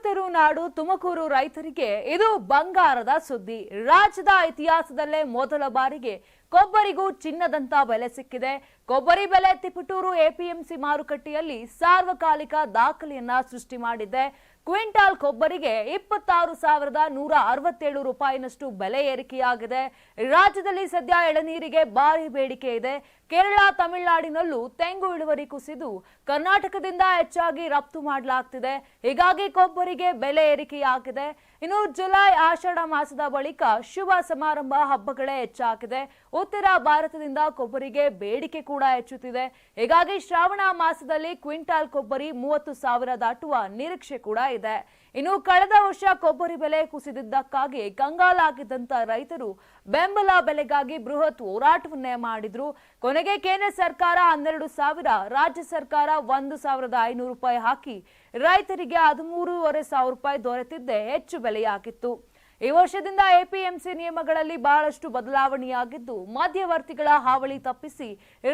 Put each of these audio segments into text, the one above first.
ರೈತರು ನಾಡು ತುಮಕೂರು ರೈತರಿಗೆ ಇದು ಬಂಗಾರದ ಸುದ್ದಿ. ರಾಜ್ಯದ ಇತಿಹಾಸದಲ್ಲೇ ಮೊದಲ ಬಾರಿಗೆ ಕೊಬ್ಬರಿಗೂ ಚಿನ್ನದಂತ ಬೆಲೆ ಸಿಕ್ಕಿದೆ. ಕೊಬ್ಬರಿ ಬೆಲೆ ತಿಪಟೂರು ಎಪಿಎಂಸಿ ಮಾರುಕಟ್ಟೆಯಲ್ಲಿ ಸಾರ್ವಕಾಲಿಕ ದಾಖಲೆಯನ್ನ ಸೃಷ್ಟಿ ಮಾಡಿದೆ. ಕ್ವಿಂಟಾಲ್ ಕೊಬ್ಬರಿಗೆ 26,167 ರೂಪಾಯಿನಷ್ಟು ಬೆಲೆ ಏರಿಕೆಯಾಗಿದೆ. ರಾಜ್ಯದಲ್ಲಿ ಸದ್ಯ ಎಳನೀರಿಗೆ ಭಾರಿ ಬೇಡಿಕೆ ಇದೆ. ಕೇರಳ, ತಮಿಳುನಾಡಿನಲ್ಲೂ ತೆಂಗು ಇಳುವರಿ ಕುಸಿದು ಕರ್ನಾಟಕದಿಂದ ಹೆಚ್ಚಾಗಿ ರಫ್ತು ಮಾಡಲಾಗ್ತಿದೆ. ಹೀಗಾಗಿ ಕೊಬ್ಬರಿಗೆ ಬೆಲೆ ಏರಿಕೆಯಾಗಿದೆ. ಇನ್ನು ಜುಲೈ ಆಷಾಢ ಮಾಸದ ಬಳಿಕ ಶುಭ ಸಮಾರಂಭ ಹಬ್ಬಗಳೇ ಹೆಚ್ಚಾಗಿದೆ. ಉತ್ತರ ಭಾರತದಿಂದ ಕೊಬ್ಬರಿಗೆ ಬೇಡಿಕೆ ಕೂಡ ಹೆಚ್ಚುತ್ತಿದೆ. ಹೀಗಾಗಿ ಶ್ರಾವಣ ಮಾಸದಲ್ಲಿ ಕ್ವಿಂಟಾಲ್ ಕೊಬ್ಬರಿ 30,000 ದಾಟುವ ನಿರೀಕ್ಷೆ ಕೂಡ ಇದೆ. ಇನ್ನು ಕಳೆದ ವರ್ಷ ಕೊಬ್ಬರಿ ಬೆಲೆ ಕುಸಿದಿದ್ದಕ್ಕಾಗಿ ಕಂಗಾಲಾಗಿದ್ದಂತ ರೈತರು ಬೆಂಬಲ ಬೆಲೆಗಾಗಿ ಬೃಹತ್ ಹೋರಾಟವನ್ನೇ ಮಾಡಿದ್ರು. ಕೊನೆಗೆ ಕೇಂದ್ರ ಸರ್ಕಾರ 12,000, ರಾಜ್ಯ ಸರ್ಕಾರ 1,500 ರೂಪಾಯಿ ಹಾಕಿ ರೈತರಿಗೆ 13,500 ರೂಪಾಯಿ ದೊರೆತಿದ್ದೇ ಹೆಚ್ಚು ಬೆಲೆಯಾಗಿತ್ತು. ಈ ವರ್ಷದಿಂದ ಎಪಿಎಂಸಿ ನಿಯಮಗಳಲ್ಲಿ ಬಹಳಷ್ಟು ಬದಲಾವಣೆಯಾಗಿದ್ದು ಮಧ್ಯವರ್ತಿಗಳ ಹಾವಳಿ ತಪ್ಪಿಸಿ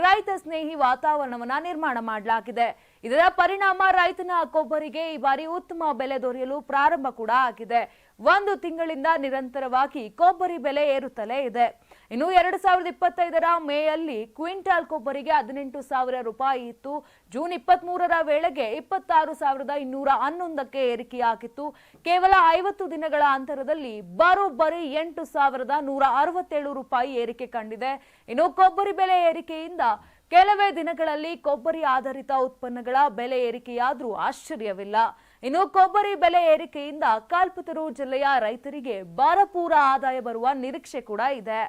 ರೈತ ಸ್ನೇಹಿ ವಾತಾವರಣವನ್ನ ನಿರ್ಮಾಣ ಮಾಡಲಾಗಿದೆ. ಇದರ ಪರಿಣಾಮ ರೈತನ ಕೊಬ್ಬರಿಗೆ ಈ ಬಾರಿ ಉತ್ತಮ ಬೆಲೆ ದೊರೆಯಲು ಪ್ರಾರಂಭ ಕೂಡ ಆಗಿದೆ. 1 ತಿಂಗಳಿಂದ ನಿರಂತರವಾಗಿ ಕೊಬ್ಬರಿ ಬೆಲೆ ಏರುತ್ತಲೇ ಇದೆ. ಇನ್ನು 2025ರ ಮೇಯಲ್ಲಿ ಕ್ವಿಂಟಾಲ್ ಕೊಬ್ಬರಿಗೆ 18,000 ರೂಪಾಯಿ ಇತ್ತು. ಜೂನ್ 23ರ ವೇಳೆಗೆ 26,211ಕ್ಕೆ ಏರಿಕೆಯಾಗಿತ್ತು. ಕೇವಲ 50 ದಿನಗಳ ಅಂತರದಲ್ಲಿ ಬರೋಬ್ಬರಿ 8,167 ರೂಪಾಯಿ ಏರಿಕೆ ಕಂಡಿದೆ. ಇನ್ನು ಕೊಬ್ಬರಿ ಬೆಲೆ ಏರಿಕೆಯಿಂದ ಕೆಲವೇ ದಿನಗಳಲ್ಲಿ ಕೊಬ್ಬರಿ ಆಧಾರಿತ ಉತ್ಪನ್ನಗಳ ಬೆಲೆ ಏರಿಕೆಯಾದ್ರೂ ಆಶ್ಚರ್ಯವಿಲ್ಲ. ಇನ್ನು ಕೊಬ್ಬರಿ ಬೆಲೆ ಏರಿಕೆಯಿಂದ ಕಲ್ಪತರು ಜಿಲ್ಲೆಯ ರೈತರಿಗೆ ಭರಪೂರ ಆದಾಯ ಬರುವ ನಿರೀಕ್ಷೆ ಕೂಡ ಇದೆ.